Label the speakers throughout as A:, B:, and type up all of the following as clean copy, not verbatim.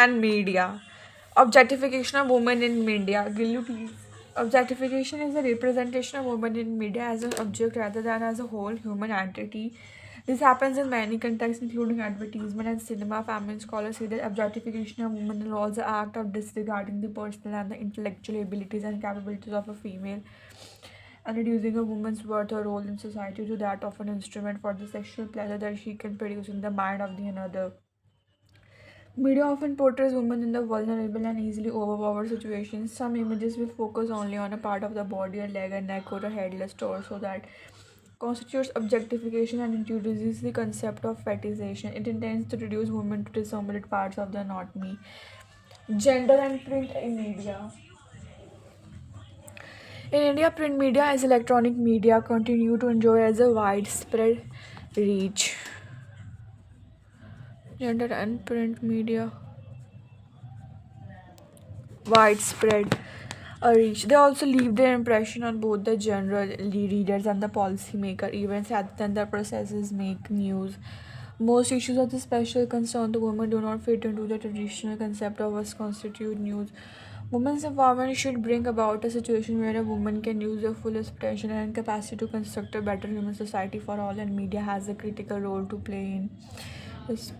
A: and media. Objectification of women in media. Gillu, please. Objectification is the representation of women in media as an object rather than as a whole human entity. This happens in many contexts, including advertisement and cinema. Feminist scholars say that objectification of women involves the act of disregarding the personal and the intellectual abilities and capabilities of a female and reducing a woman's worth or role in society to that of an instrument for the sexual pleasure that she can produce in the mind of the another. Media often portrays women in the vulnerable and easily overpowered situations. Some images will focus only on a part of the body, a leg, a neck, or a headless torso that constitutes objectification and introduces the concept of fetishization. It intends to reduce women to dismembered parts of the anatomy. Gender and print in media. In India, print media as electronic media continue to enjoy as a widespread reach. Gender and print media widespread reach. They also leave their impression on both the general readers and the policymaker, events rather than the processes make news. Most issues of the special concern to women do not fit into the traditional concept of what constitute news. Women's empowerment should bring about a situation where a woman can use their fullest potential and capacity to construct a better human society for all, and media has a critical role to play in this.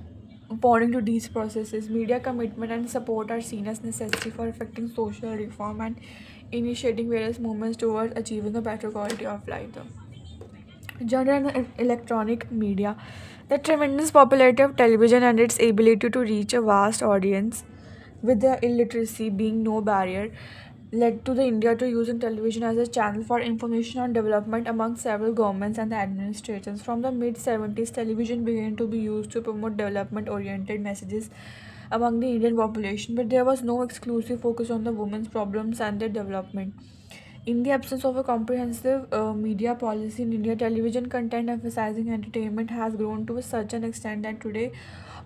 A: According to these processes, media commitment and support are seen as necessary for effecting social reform and initiating various movements towards achieving a better quality of life. Genre and electronic media. The tremendous popularity of television and its ability to reach a vast audience, with the illiteracy being no barrier, led to the India to using television as a channel for information on development among several governments and the administrations. From the mid 70s, television began to be used to promote development oriented messages among the Indian population, but there was no exclusive focus on the women's problems and their development. In the absence of a comprehensive media policy in India, television content emphasizing entertainment has grown to such an extent that today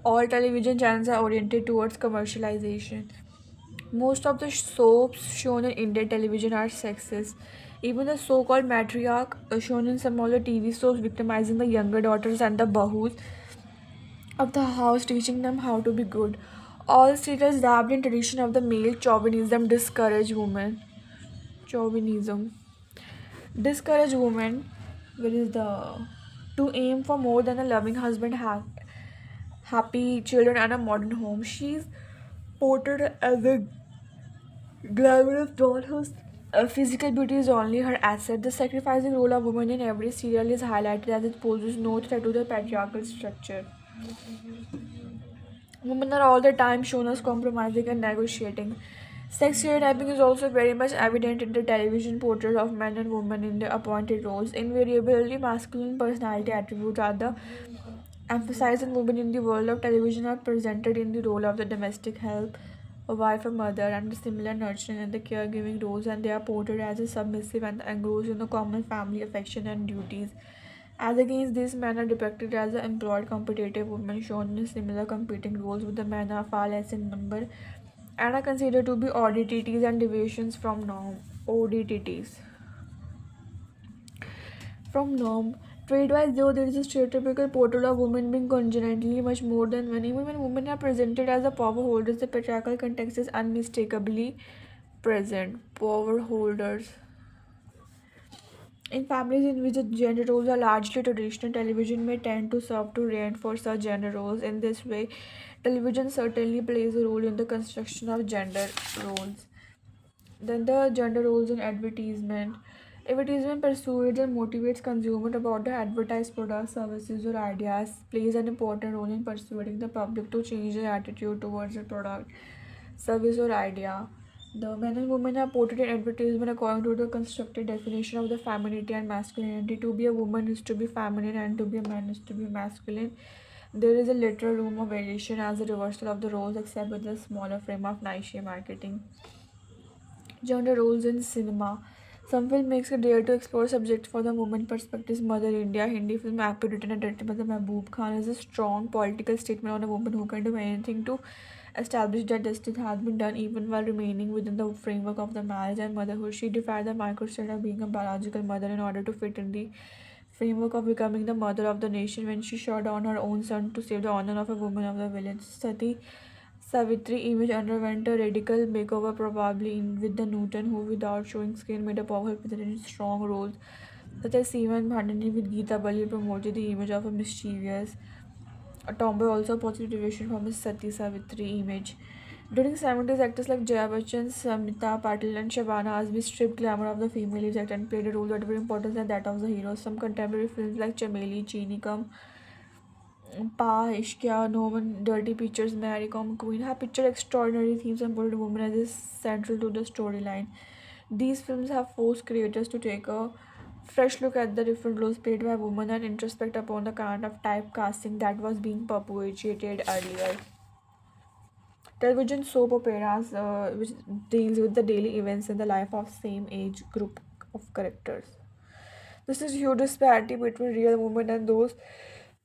A: all television channels are oriented towards commercialization. Most of the soaps shown in Indian television are sexist. Even the so called matriarch shown in some of the TV shows victimizing the younger daughters and the bahus of the house, teaching them how to be good. All serials dabbed in tradition of the male chauvinism discourage women. Chauvinism discourage women, which is the to aim for more than a loving husband, happy children, and a modern home. She's portrayed as a glamorous doll whose physical beauty is only her asset. The sacrificing role of women in every serial is highlighted as it poses no threat to the patriarchal structure. Women are all the time shown as compromising and negotiating. Sex stereotyping is also very much evident in the television portrayal of men and women in their appointed roles. Invariably, masculine personality attributes are the emphasized in women in the world of television are presented in the role of the domestic help, a wife, a mother, and the similar nurturing and the caregiving roles, and they are portrayed as a submissive and engrossed in the common family affection and duties. As against this, men are depicted as the employed competitive women shown in similar competing roles, with the men are far less in number and are considered to be oddities and deviations from norm. ODTTs from norm. Trade-wise, though, there is a stereotypical portrayal of women being congenitally much more than men. Even when women are presented as the power holders, the patriarchal context is unmistakably present. Power holders. In families in which the gender roles are largely traditional, television may tend to serve to reinforce such gender roles. In this way, television certainly plays a role in the construction of gender roles. Then the gender roles in advertisement. Advertisement persuades and motivates consumers about the advertised products, services, or ideas, plays an important role in persuading the public to change their attitude towards the product, service, or idea. The men and women are portrayed in advertisement according to the constructed definition of the femininity and masculinity. To be a woman is to be feminine, and to be a man is to be masculine. There is a literal room of variation as a reversal of the roles, except with a smaller frame of niche marketing. Gender roles in cinema. Some filmmakers dare to explore subjects for the woman perspectives. Mother India, Hindi film Aappi, written and directed by the Mehboob Khan, is a strong political statement on a woman who can do anything to establish that justice has been done even while remaining within the framework of the marriage and motherhood. She defied the microstate of being a biological mother in order to fit in the framework of becoming the mother of the nation when she shot down her own son to save the honor of a woman of the village. Savitri image underwent a radical makeover, probably with the Newton, who, without showing skin, made a powerful presentation in strong roles, such as Seaman Bhandani with Geeta Bali, promoted the image of a mischievous a tomboy, also positive deviation from his Sati Savitri image. During 70s, actors like Jaya Bachchan, Samita Patil, and Shabana Azmi stripped glamour of the female lead actor and played a role that was important than that of the hero. Some contemporary films like Chameli, Chini Kam, Pa, Ishkia, No One, Dirty Pictures, Mary Kom, Queen have pictured extraordinary themes and put women as is central to the storyline. These films have forced creators to take a fresh look at the different roles played by women and introspect upon the kind of typecasting that was being perpetuated earlier. Television soap operas, which deals with the daily events in the life of same age group of characters. This is huge disparity between real women and those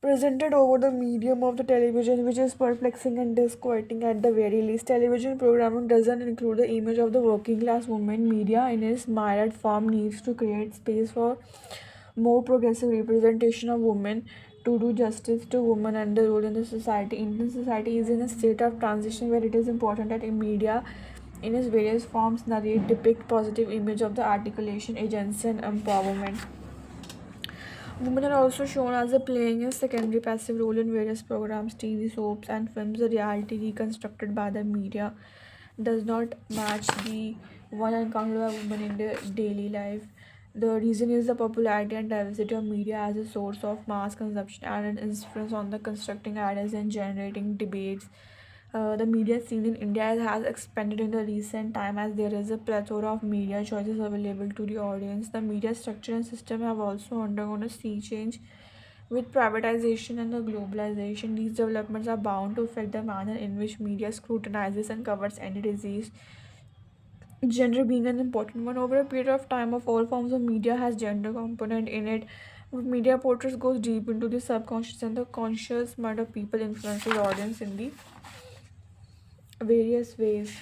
A: presented over the medium of the television, which is perplexing and disquieting at the very least. Television programming doesn't include the image of the working class woman. Media, in its myriad form, needs to create space for more progressive representation of women to do justice to women and their role in the society. Indian society is in a state of transition where it is important that in media in its various forms narrate depict positive image of the articulation, agency and empowerment. Women are also shown as playing a secondary passive role in various programs, TV soaps, and films. The reality reconstructed by the media does not match the one encountered by women in their daily life. The reason is the popularity and diversity of media as a source of mass consumption and an influence on the constructing ideas and generating debates. The media scene in India has expanded in the recent time as there is a plethora of media choices available to the audience. The media structure and system have also undergone a sea change with privatization and the globalization. These developments are bound to affect the manner in which media scrutinizes and covers any disease. Gender being an important one over a period of time of all forms of media has gender component in it. Media portraits goes deep into the subconscious and the conscious mind of people, influences audience in the various ways.